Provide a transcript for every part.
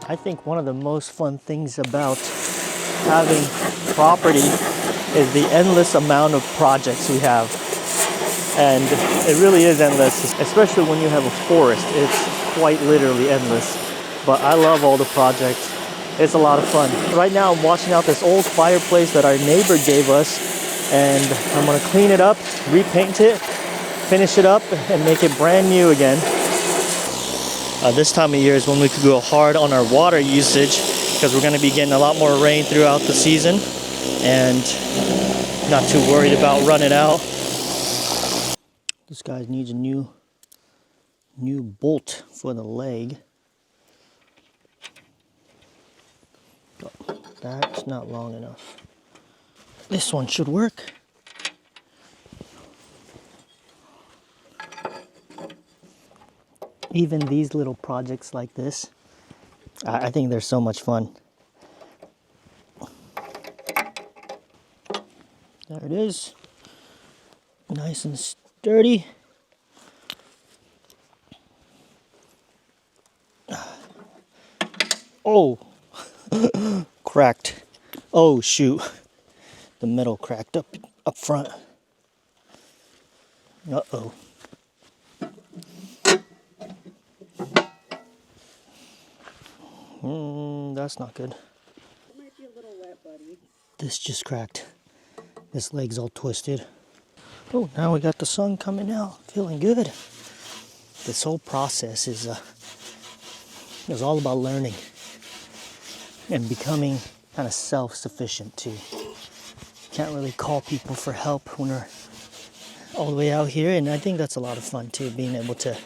I think one of the most fun things about having property is the endless amount of projects we have. And it really is endless, especially when you have a forest. It's quite literally endless. But I love all the projects. It's a lot of fun. Right now I'm washing out this old fireplace that our neighbor gave us, and I'm gonna clean it up, repaint it, finish it up, and make it brand new again. This time of year is when we could go hard on our water usage, because we're gonna be getting a lot more rain throughout the season, and not too worried about running out. This guy needs a new bolt for the leg. That's not long enough. This one should work. Even these little projects like this, I think they're so much fun. There it is. Nice and sturdy. Oh, cracked. Oh shoot, the metal cracked up front. Uh-oh. That's not good. It might be a little wet, buddy. This just cracked. This leg's all twisted. Oh, now we got the sun coming out. Feeling good. This whole process is all about learning and becoming kind of self-sufficient too. Can't really call people for help when we're all the way out here, and I think that's a lot of fun too, being able to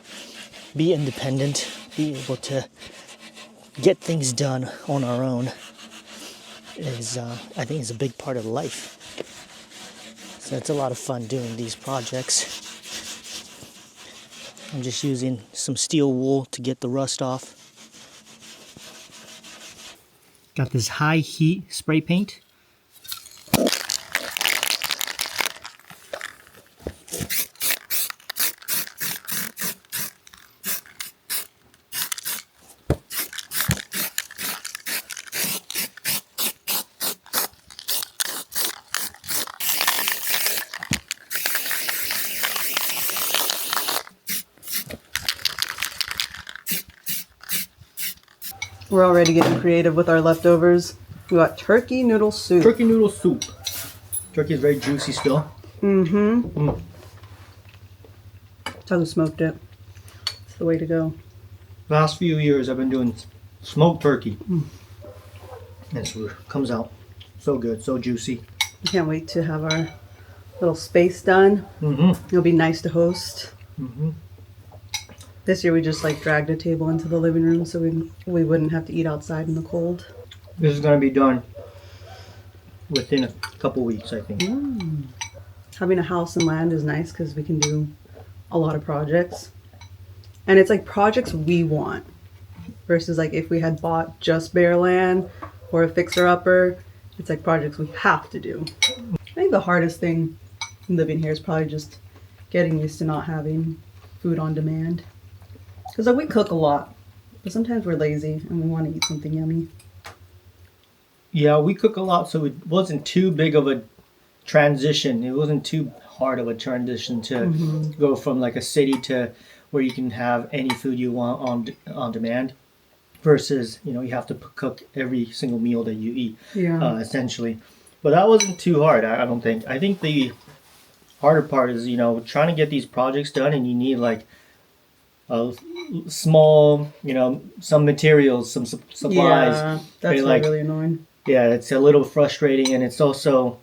be independent, be able to get things done on our own is, I think, is a big part of life. So it's a lot of fun doing these projects. I'm just using some steel wool to get the rust off. Got this high heat spray paint. We're already getting creative with our leftovers. We got turkey noodle soup. Turkey noodle soup. Turkey is very juicy still. Mm-hmm. That's how we smoked it. It's the way to go. Last few years I've been doing smoked turkey. And it comes out so good, so juicy. I can't wait to have our little space done. It'll be nice to host. This year we just like dragged a table into the living room so we wouldn't have to eat outside in the cold. This is going to be done within a couple weeks, I think. Having a house and land is nice because we can do a lot of projects. And it's like projects we want versus like if we had bought just bare land or a fixer-upper, it's like projects we have to do. I think the hardest thing living here is probably just getting used to not having food on demand. Because like we cook a lot, but sometimes we're lazy and we want to eat something yummy. Yeah, we cook a lot, so it wasn't too big of a transition. It wasn't too hard of a transition to go from like a city to where you can have any food you want on demand versus, you have to cook every single meal that you eat, essentially. But that wasn't too hard, I don't think. I think the harder part is, trying to get these projects done, and you need like a small, some materials, some supplies. Yeah, that's like, really annoying. Yeah, it's a little frustrating, and it's also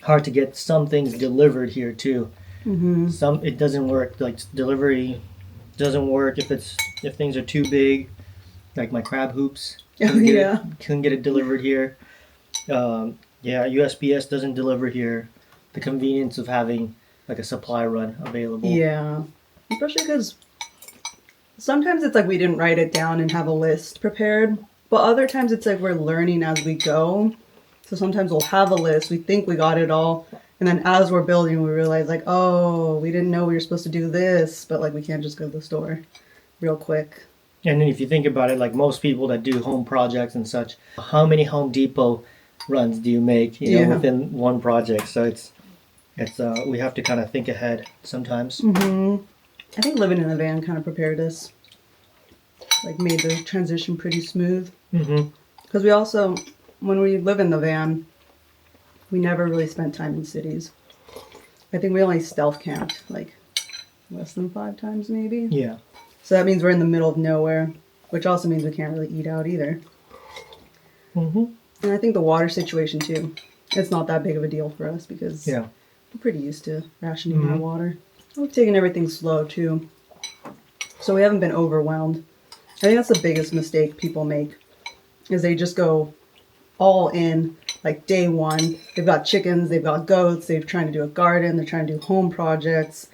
hard to get some things delivered here too. It doesn't work. Like delivery doesn't work if things are too big. Like my crab hoops. Couldn't get it delivered here. USPS doesn't deliver here. The convenience of having like a supply run available. Yeah, especially because sometimes it's like we didn't write it down and have a list prepared, but other times it's like we're learning as we go. So sometimes we'll have a list, we think we got it all, and then as we're building, we realize like, oh, we didn't know we were supposed to do this, but like we can't just go to the store real quick. And then if you think about it, like most people that do home projects and such, how many Home Depot runs do you make, you know, within one project? So it's we have to kind of think ahead sometimes. I think living in a van kind of prepared us, like made the transition pretty smooth. Because we also, when we live in the van, we never really spent time in cities. I think we only stealth camped like less than 5 times maybe. Yeah. So that means we're in the middle of nowhere, which also means we can't really eat out either. And I think the water situation too, it's not that big of a deal for us because we're pretty used to rationing our water. We've taken everything slow too, so we haven't been overwhelmed. I think that's the biggest mistake people make, is they just go all in, like day one. They've got chickens, they've got goats, they're trying to do a garden, they're trying to do home projects,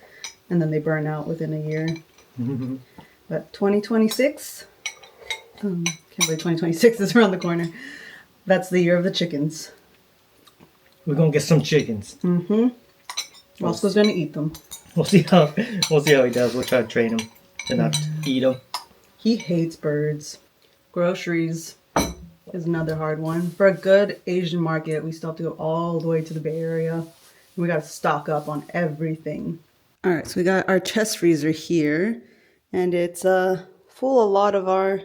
and then they burn out within a year. But 2026, can't believe 2026 is around the corner. That's the year of the chickens. We're gonna get some chickens. Roscoe's gonna eat them. We'll see how he does. We'll try to train him to not eat them. He hates birds. Groceries is another hard one. For a good Asian market, we still have to go all the way to the Bay Area. We gotta stock up on everything. All right, so we got our chest freezer here, and it's full of a lot of our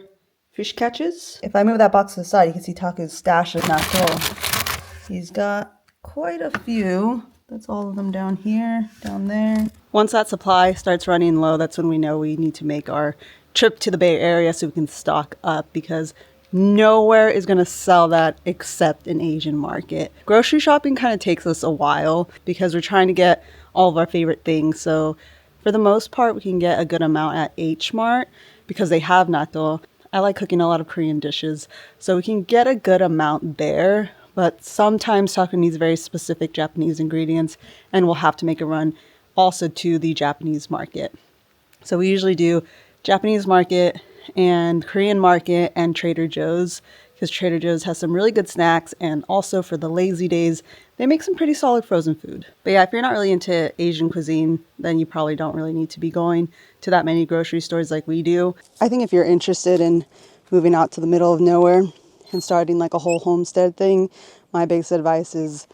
fish catches. If I move that box to the side, you can see Taku's stash of natto. He's got quite a few. That's all of them down here, down there. Once that supply starts running low, that's when we know we need to make our trip to the Bay Area so we can stock up, because nowhere is going to sell that except an Asian market. Grocery shopping kind of takes us a while because we're trying to get all of our favorite things. So for the most part, we can get a good amount at H Mart because they have natto. I like cooking a lot of Korean dishes, so we can get a good amount there. But sometimes Taco needs very specific Japanese ingredients, and we'll have to make a run also to the Japanese market. So we usually do Japanese market and Korean market and Trader Joe's, because Trader Joe's has some really good snacks, and also for the lazy days, they make some pretty solid frozen food. But yeah, if you're not really into Asian cuisine, then you probably don't really need to be going to that many grocery stores like we do. I think if you're interested in moving out to the middle of nowhere and starting like a whole homestead thing, my biggest advice is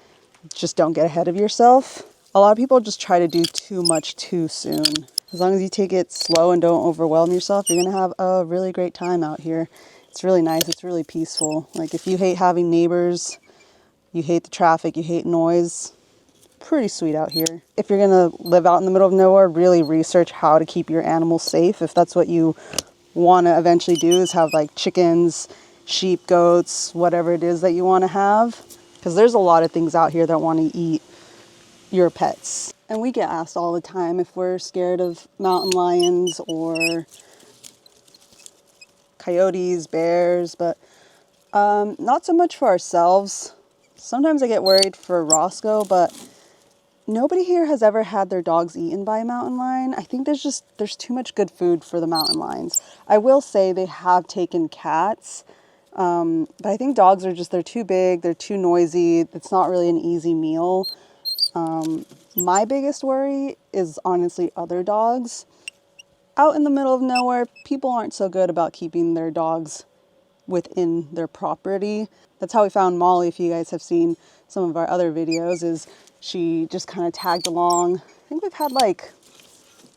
just don't get ahead of yourself. A lot of people just try to do too much too soon. As long as you take it slow and don't overwhelm yourself, you're going to have a really great time out here. It's really nice. It's really peaceful. Like if you hate having neighbors, you hate the traffic, you hate noise, pretty sweet out here. If you're going to live out in the middle of nowhere, really research how to keep your animals safe. If that's what you want to eventually do, is have like chickens, sheep, goats, whatever it is that you want to have. Because there's a lot of things out here that want to eat your pets. And we get asked all the time if we're scared of mountain lions or coyotes, bears, but not so much for ourselves. Sometimes I get worried for Roscoe, but nobody here has ever had their dogs eaten by a mountain lion. I think there's too much good food for the mountain lions. I will say they have taken cats, but I think dogs are they're too big, they're too noisy. It's not really an easy meal. My biggest worry is honestly other dogs. Out in the middle of nowhere, people aren't so good about keeping their dogs within their property. That's how we found Molly. If you guys have seen some of our other videos, is she just kind of tagged along. I think we've had like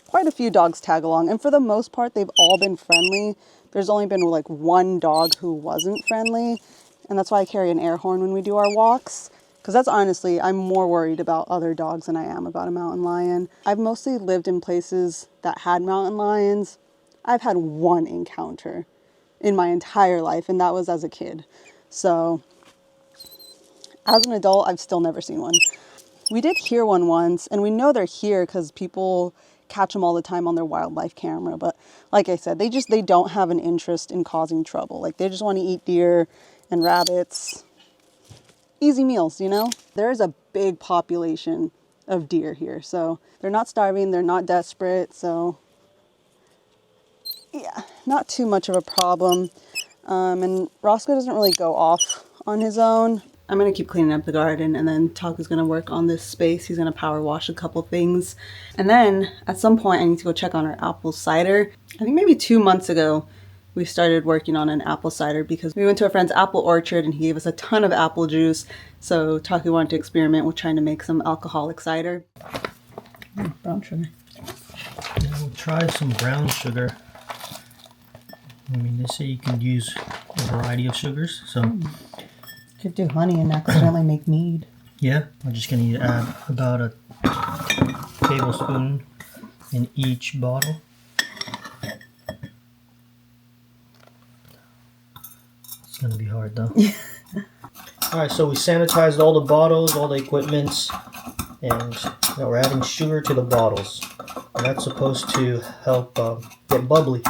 quite a few dogs tag along, and for the most part they've all been friendly. There's only been like one dog who wasn't friendly, and that's why I carry an air horn when we do our walks. Because that's honestly, I'm more worried about other dogs than I am about a mountain lion. I've mostly lived in places that had mountain lions. I've had one encounter in my entire life, and that was as a kid. So as an adult, I've still never seen one. We did hear one once, and we know they're here because people catch them all the time on their wildlife camera. But like I said, they don't have an interest in causing trouble. Like they just want to eat deer and rabbits. Easy meals, you know? There is a big population of deer here, so they're not starving, they're not desperate, so yeah, not too much of a problem. And Roscoe doesn't really go off on his own. I'm gonna keep cleaning up the garden, and then Taku's gonna work on this space. He's gonna power wash a couple things, and then at some point I need to go check on our apple cider. I think maybe 2 months ago we started working on an apple cider because we went to a friend's apple orchard and he gave us a ton of apple juice. So Taku wanted to experiment with trying to make some alcoholic cider. Brown sugar. Yeah, we'll try some brown sugar. I mean, they say you can use a variety of sugars, so... Could do honey and accidentally make mead. Yeah, I'm just gonna add about a tablespoon in each bottle. It's gonna be hard though. Alright, so we sanitized all the bottles, all the equipments, and now we're adding sugar to the bottles. And that's supposed to help get bubbly.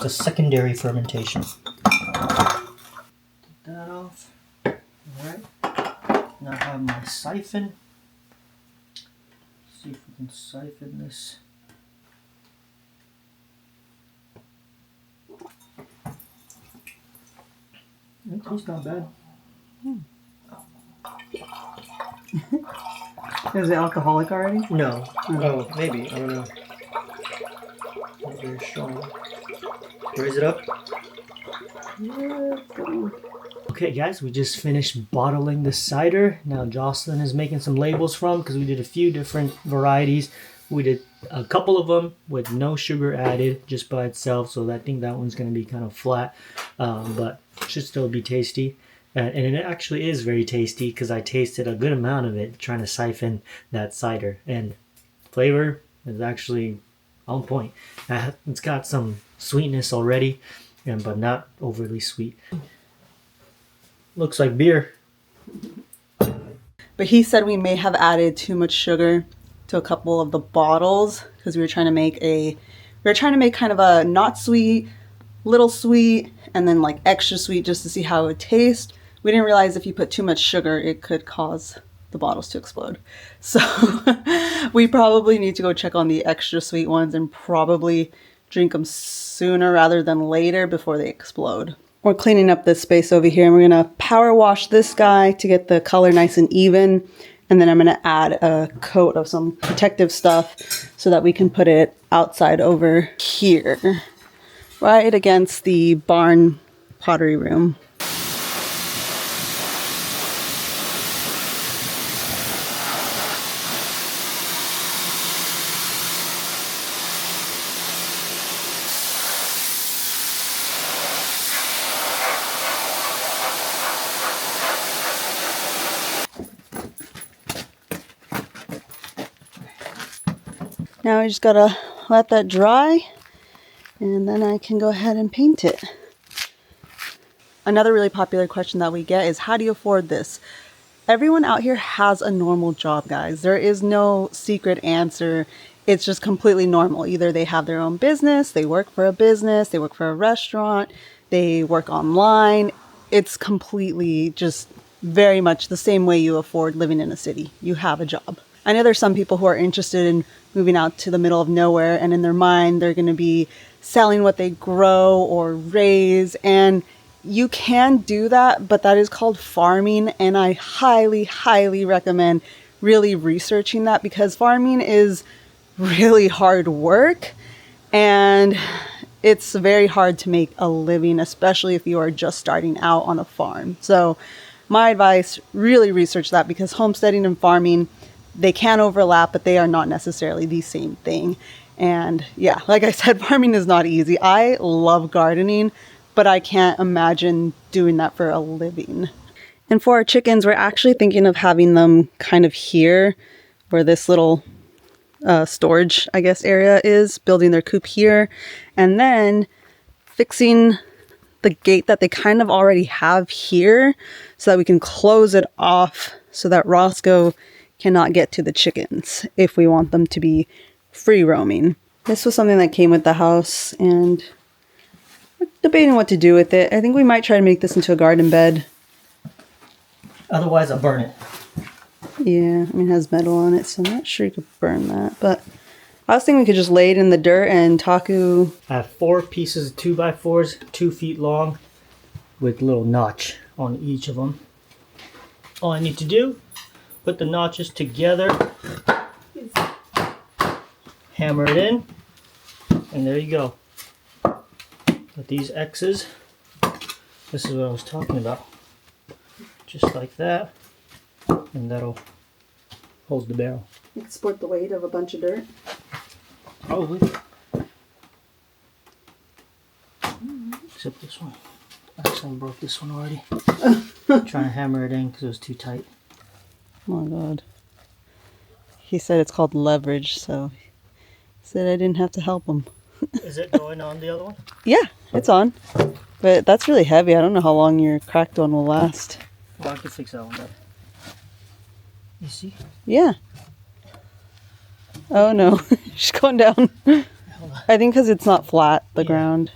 It's a secondary fermentation. Take that off. Alright. Now I have my siphon. Let's see if we can siphon this. It tastes not bad. Is it alcoholic already? No. Oh, maybe. I don't know. Not very strong. Raise it up. Okay guys, we just finished bottling the cider. Now Jocelyn is making some labels from, because we did a few different varieties. We did a couple of them with no sugar added, just by itself, so I think that one's going to be kind of flat, but should still be tasty. And it actually is very tasty because I tasted a good amount of it trying to siphon that cider, and flavor is actually on point. It's got some sweetness already, but not overly sweet. Looks like beer. But he said we may have added too much sugar to a couple of the bottles because we were trying to make kind of a not sweet, little sweet, and then like extra sweet just to see how it would taste. We didn't realize if you put too much sugar, it could cause the bottles to explode. So we probably need to go check on the extra sweet ones and probably drink them sooner rather than later before they explode. We're cleaning up this space over here and we're gonna power wash this guy to get the color nice and even. And then I'm gonna add a coat of some protective stuff so that we can put it outside over here, right against the barn pottery room. Now I just gotta let that dry and then I can go ahead and paint it. Another really popular question that we get is, how do you afford this? Everyone out here has a normal job, guys. There is no secret answer. It's just completely normal. Either they have their own business, they work for a business, they work for a restaurant, they work online. It's completely just very much the same way you afford living in a city. You have a job. I know there's some people who are interested in moving out to the middle of nowhere, and in their mind they're going to be selling what they grow or raise, and you can do that, but that is called farming, and I highly recommend really researching that, because farming is really hard work and it's very hard to make a living, especially if you are just starting out on a farm. So my advice, really research that, because homesteading and farming, they can overlap, but they are not necessarily the same thing. And yeah, like I said, farming is not easy. I love gardening, but I can't imagine doing that for a living. And for our chickens, we're actually thinking of having them kind of here, where this little storage, I guess, area is, building their coop here, and then fixing the gate that they kind of already have here so that we can close it off so that Roscoe cannot get to the chickens if we want them to be free roaming. This was something that came with the house and we're debating what to do with it. I think we might try to make this into a garden bed. Otherwise, I'll burn it. Yeah, I mean, it has metal on it, so I'm not sure you could burn that. But I was thinking we could just lay it in the dirt and Taku... I have 4 pieces of 2x4s, 2 feet long, with a little notch on each of them. All I need to do, put the notches together, hammer it in, And there you go. With these X's, this is what I was talking about. Just like that. And that'll hold the barrel. You can support the weight of a bunch of dirt. Probably. Except this one. Actually, I broke this one already. Trying to hammer it in because it was too tight. Oh my god. He said it's called leverage, so he said I didn't have to help him. Is it going on the other one? Yeah, it's on. But that's really heavy. I don't know how long your cracked one will last. Well, I can fix that one better. You see? Yeah. Oh no, she's going down. I think because it's not flat, the ground.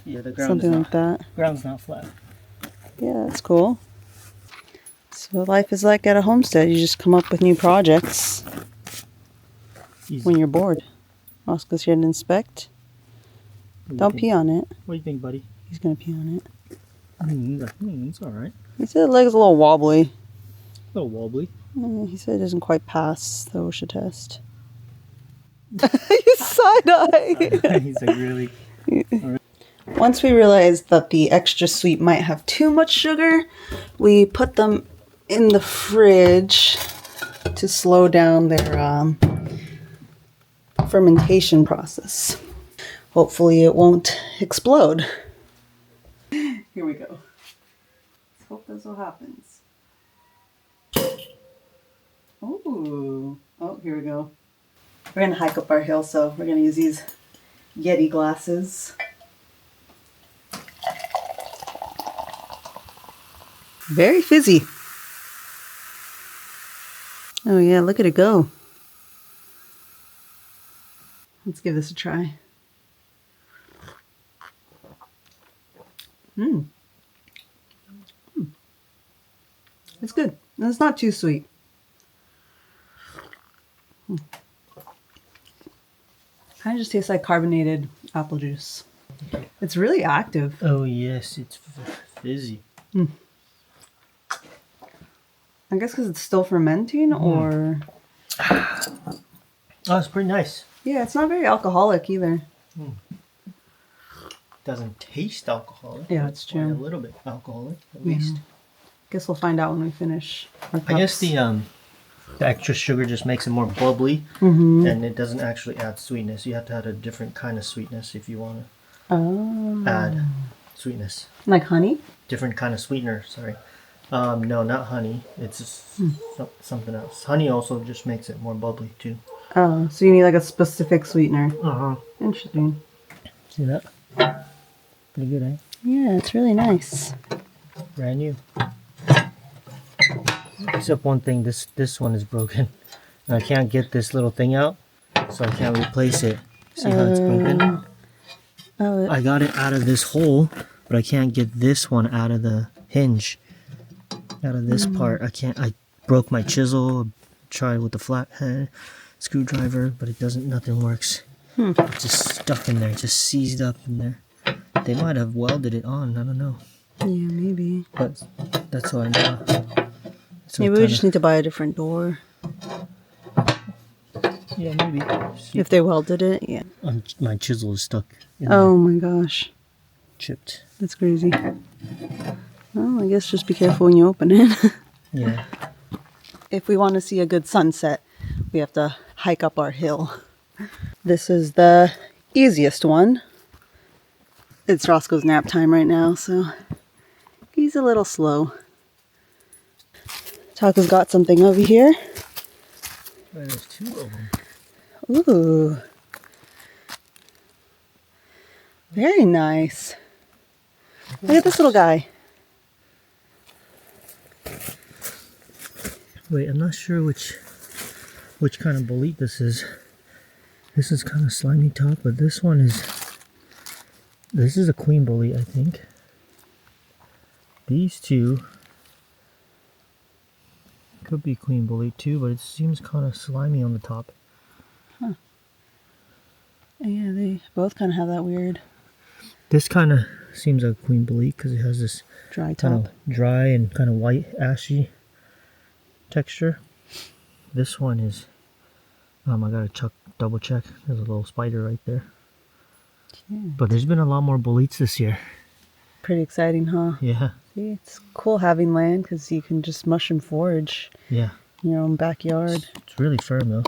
Yeah, the ground Something is like not, that. ground's not flat. Yeah, that's cool. So life is like at a homestead. You just come up with new projects Easy. when you're bored. Ross goes here to inspect. Don't pee on it. What do you think, buddy? He's going to pee on it. It's alright. He said the leg's a little wobbly. A little wobbly. He said it doesn't quite pass the OSHA test. You side-eye. He's like, really? Once we realized that the extra sweet might have too much sugar, we put them in the fridge to slow down their fermentation process. Hopefully it won't explode. Here we go. Let's hope that's what happens. Ooh. Oh, here we go. We're going to hike up our hill, so we're going to use these Yeti glasses. Very fizzy. Oh yeah, look at it go. Let's give this a try. It's good. And it's not too sweet. Kind of just tastes like carbonated apple juice. It's really active. Oh, yes, it's fizzy. I guess because it's still fermenting, or... Oh, it's pretty nice. Yeah, it's not very alcoholic either. Doesn't taste alcoholic. Yeah, it's true. A little bit alcoholic, at least. Guess we'll find out when we finish our cups. I guess the extra sugar just makes it more bubbly, and it doesn't actually add sweetness. You have to add a different kind of sweetness if you want to add sweetness. Like honey? Different kind of sweetener, sorry. No, not honey. It's just something else. Honey also just makes it more bubbly, too. Oh, so you need like a specific sweetener. Uh-huh. Interesting. See that? Pretty good, eh? Yeah, it's really nice. Brand new. Except one thing, this one is broken. And I can't get this little thing out, so I can't replace it. See how it's broken? Oh, I got it out of this hole, but I can't get this one out of the hinge. Out of this part. I broke my chisel, tried with the flathead screwdriver, but it doesn't, nothing works. It's just stuck in there, just seized up in there. They might have welded it on, I don't know. yeah, maybe. But that's what I know. So Maybe we just need to buy a different door. Yeah, maybe. If they welded it, yeah. My chisel is stuck in Oh my gosh. chipped. That's crazy. Well, I guess just be careful when you open it. Yeah. If we want to see a good sunset, we have to hike up our hill. This is the easiest one. It's Roscoe's nap time right now, so he's a little slow. Taco's got something over here. There's two of them. Ooh. Very nice. Look at this little guy. Wait, I'm not sure which kind of bolete this is. This is kind of slimy top, but this is a queen bolete, I think. These two could be queen bolete too, but it seems kind of slimy on the top. Huh. Yeah, they both kind of have that weird This kind of seems like queen bolete because it has this dry kind top. of dry and kind of white ashy texture. This one is I gotta double check. There's a little spider right there. But there's been a lot more boletes this year. Pretty exciting, huh? Yeah. See, it's cool having land because you can just mushroom forage Yeah. in your own backyard. It's really firm though.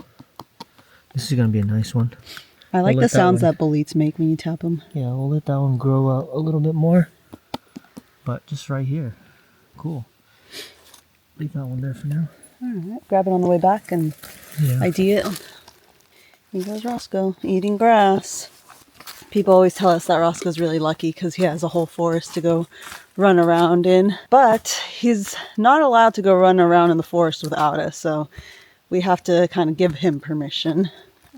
This is gonna be a nice one. I like We'll the let that sounds one- that boletes make when you tap them. Yeah, we'll let that one grow out a little bit more. But just right here. Cool. Leave that one there for now. Alright, grab it on the way back and Yeah. ID it. Here goes Roscoe, eating grass. People always tell us that Roscoe's really lucky because he has a whole forest to go run around in. But he's not allowed to go run around in the forest without us, so we have to kind of give him permission.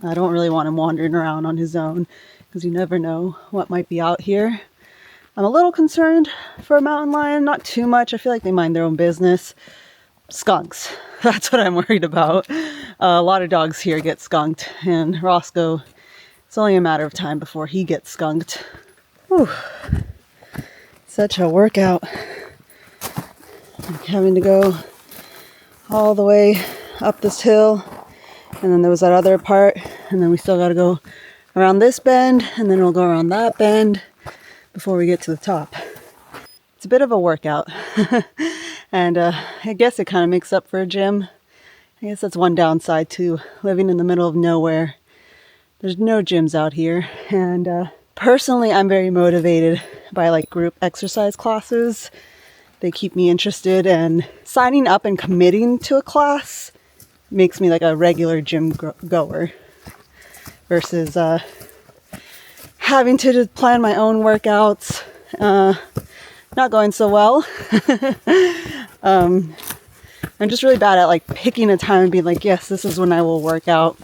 I don't really want him wandering around on his own because you never know what might be out here. I'm a little concerned for a mountain lion, not too much. I feel like they mind their own business. Skunks, that's what I'm worried about. A lot of dogs here get skunked, and Roscoe, it's only a matter of time before he gets skunked. Whew. Such a workout. Like having to go all the way up this hill, and then there was that other part, and then we still got to go around this bend, and then we'll go around that bend before we get to the top. It's a bit of a workout. And I guess it kind of makes up for a gym. I guess that's one downside to living in the middle of nowhere. There's no gyms out here. And personally, I'm very motivated by like group exercise classes. They keep me interested, and signing up and committing to a class makes me like a regular gym goer versus having to just plan my own workouts. Not going so well. I'm just really bad at like picking a time and being like, yes, this is when I will work out,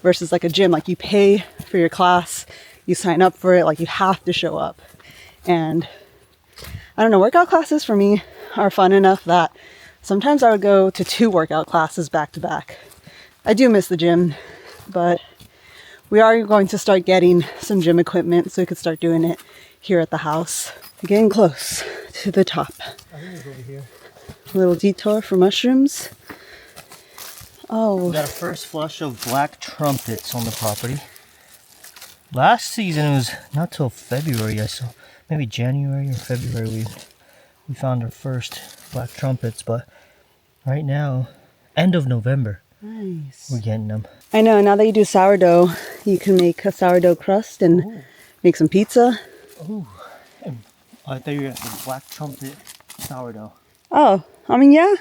versus like a gym. Like you pay for your class, you sign up for it, like you have to show up. And I don't know, workout classes for me are fun enough that sometimes I would go to 2 workout classes back to back. I do miss the gym, but we are going to start getting some gym equipment so we could start doing it here at the house. Getting close to the top. I think it's over here. A little detour for mushrooms. Oh. We got a first flush of black trumpets on the property. Last season it was not till February, I saw. Maybe January or February we found our first black trumpets, but right now, end of November, Nice. we're getting them. I know, now that you do sourdough, you can make a sourdough crust and make some pizza. Ooh. I thought you were at the black trumpet sourdough. Oh, I mean, yeah.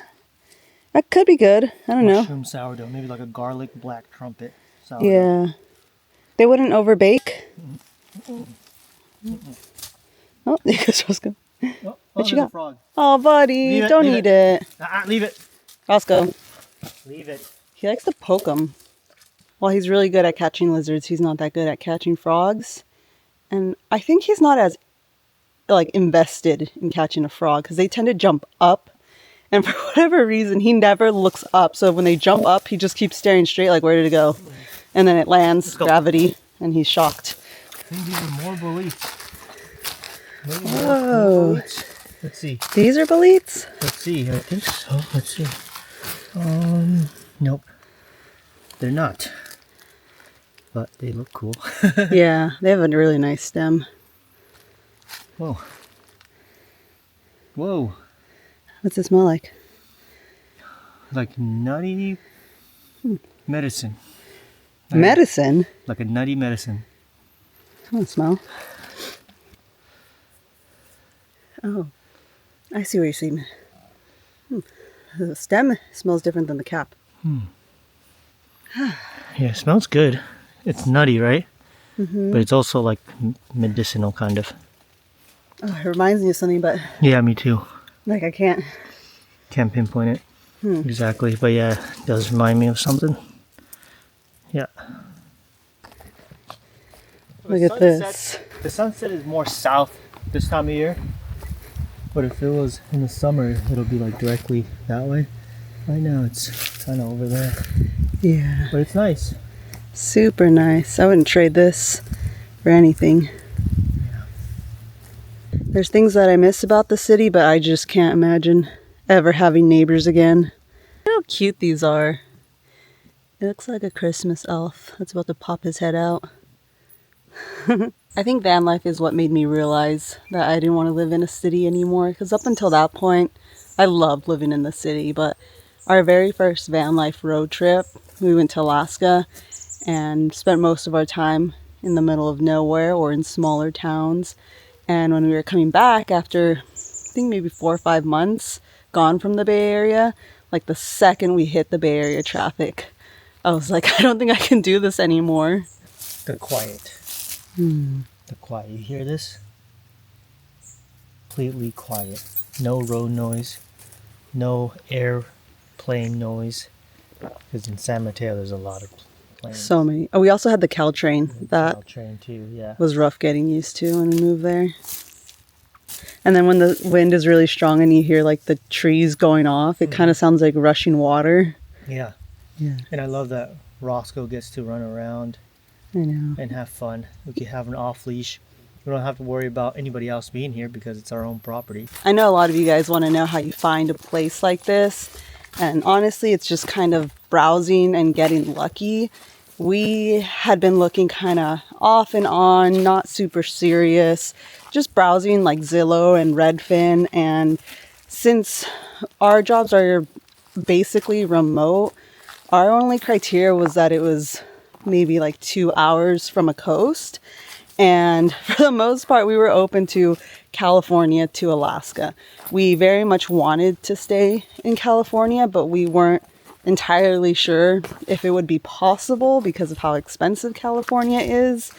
That could be good. I don't know. Mushroom sourdough, maybe like a garlic black trumpet sourdough. Yeah. They wouldn't overbake. Oh, there goes Roscoe. Oh, What you there's a got? frog. Oh, buddy, Leave it, don't leave eat it. Leave it. Roscoe, Leave it. he likes to poke them. While he's really good at catching lizards, he's not that good at catching frogs. And I think he's not as like invested in catching a frog because they tend to jump up, and for whatever reason he never looks up. So when they jump up, he just keeps staring straight, like where did it go? And then it lands, gravity, and he's shocked. I think these are more boletes. Maybe Whoa. more boletes. Let's see. These are boletes? Let's see. I think so. Let's see. Nope. They're not. But they look cool. Yeah, they have a really nice stem. Whoa. Whoa. What's it smell like? Like nutty medicine. Medicine? Like a nutty medicine. I don't smell. Oh, I see what you're saying. The stem smells different than the cap. Yeah, it smells good. It's nutty, right? But it's also like medicinal kind of. Oh, it reminds me of something, but Yeah, me too. like I can't. Can't pinpoint it exactly, but yeah, it does remind me of something. Yeah. Look at this. The sunset is more south this time of year, but if it was in the summer, it'll be like directly that way. Right now, it's kind of over there, Yeah, but it's nice. super nice. I wouldn't trade this for anything. There's things that I miss about the city, but I just can't imagine ever having neighbors again. Look how cute these are. It looks like a Christmas elf that's about to pop his head out. I think van life is what made me realize that I didn't want to live in a city anymore. Because up until that point, I loved living in the city. But our very first van life road trip, we went to Alaska and spent most of our time in the middle of nowhere or in smaller towns. And when we were coming back after, I think maybe 4 or 5 months gone from the Bay Area, like the second we hit the Bay Area traffic, I was like, I don't think I can do this anymore. The quiet. The quiet. You hear this? Completely quiet. No road noise. No airplane noise. Because in San Mateo, there's a lot of planes. So many. Oh, we also had the Caltrain. That Train too. Yeah. was rough getting used to when we moved there. And then when the wind is really strong and you hear like the trees going off, it kind of sounds like rushing water. Yeah. Yeah. And I love that Roscoe gets to run around I know. and have fun. We can have an off leash. We don't have to worry about anybody else being here because it's our own property. I know a lot of you guys want to know how you find a place like this. And honestly, it's just kind of browsing and getting lucky. We had been looking kind of off and on, not super serious, just browsing like Zillow and Redfin. And since our jobs are basically remote, our only criteria was that it was maybe like 2 hours from a coast. And for the most part, we were open to California to Alaska. We very much wanted to stay in California, but we weren't entirely sure if it would be possible because of how expensive California is.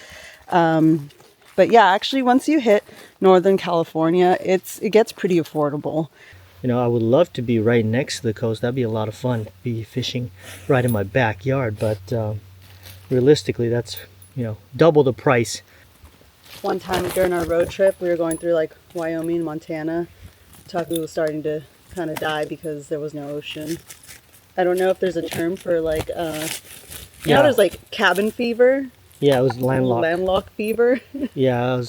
But yeah, actually, once you hit Northern California, it gets pretty affordable. You know, I would love to be right next to the coast. That'd be a lot of fun. Be fishing right in my backyard. But realistically, that's, double the price. One time during our road trip, we were going through like Wyoming, Montana. Taku was starting to kind of die because there was no ocean. I don't know if there's a term for like, there's like cabin fever. Yeah, it was landlocked. Landlocked fever. Yeah,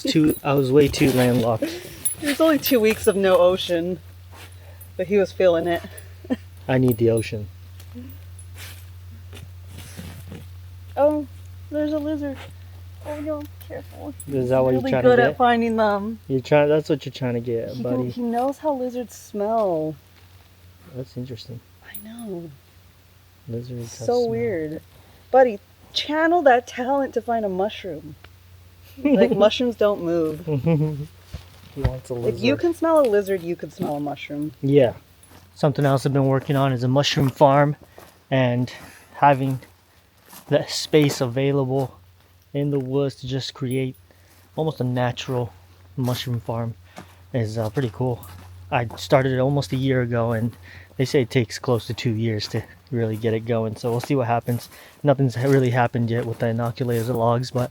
I was way too landlocked. It was only 2 weeks of no ocean, but he was feeling it. I need the ocean. Oh, there's a lizard. Oh no, careful. Is that what you're trying to get? Really good at finding them. That's what you're trying to get, buddy. He knows how lizards smell. That's interesting. I know. Lizards So weird. Buddy, channel that talent to find a mushroom. Like, mushrooms don't move. He wants a lizard. If you can smell a lizard, you can smell a mushroom. Yeah. Something else I've been working on is a mushroom farm, and having the space available in the woods to just create almost a natural mushroom farm is pretty cool. I started it almost a year ago, and they say it takes close to 2 years to really get it going. So we'll see what happens. Nothing's really happened yet with the inoculators and logs, but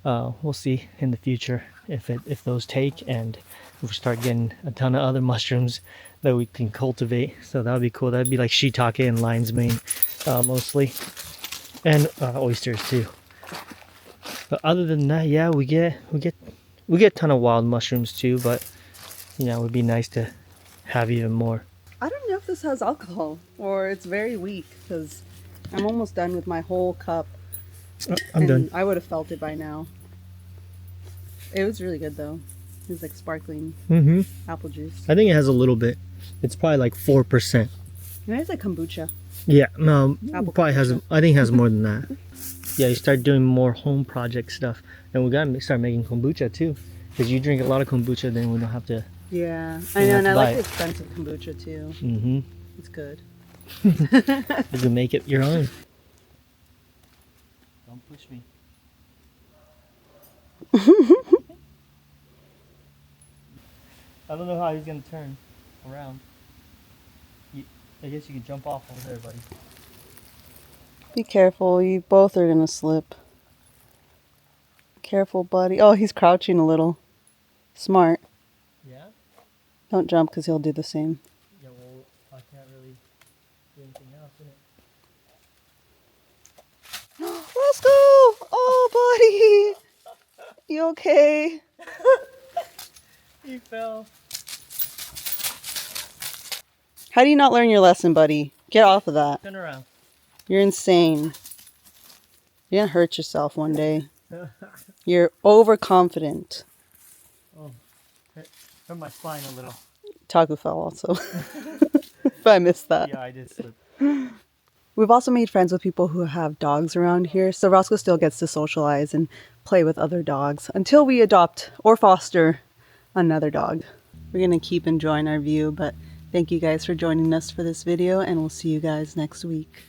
we'll see in the future if those take, and if we start getting a ton of other mushrooms that we can cultivate. So that would be cool. That'd be like shiitake and lion's mane mostly, and oysters too. But other than that, yeah, we get a ton of wild mushrooms too, but it would be nice to have even more. I don't know if this has alcohol or it's very weak because I'm almost done with my whole cup. I'm done. I would have felt it by now. It was really good though. It was like sparkling apple juice. I think it has a little bit. It's probably like 4%. And it's like kombucha. Yeah, no, Apple probably has. I think it has more than that. Yeah, you start doing more home project stuff, and we gotta start making kombucha too, because you drink a lot of kombucha, then we don't have to. Yeah, I know, and I like the expensive kombucha too. Mm-hmm. It's good. You can make it your own. Don't push me. I don't know how he's gonna turn around. I guess you can jump off over there, buddy. Be careful, you both are gonna slip. Careful, buddy. Oh, he's crouching a little. Smart. Yeah? Don't jump because he'll do the same. Yeah, well, I can't really do anything else, innit? Let's go! Oh, buddy! You okay? He fell. How do you not learn your lesson, buddy? Get off of that. Turn around. You're insane. You're gonna hurt yourself one day. You're overconfident. Hurt my spine a little. Taco fell also. But I missed that. Yeah, I did slip. We've also made friends with people who have dogs around here, so Roscoe still gets to socialize and play with other dogs until we adopt or foster another dog. We're going to keep enjoying our view, but thank you guys for joining us for this video, and we'll see you guys next week.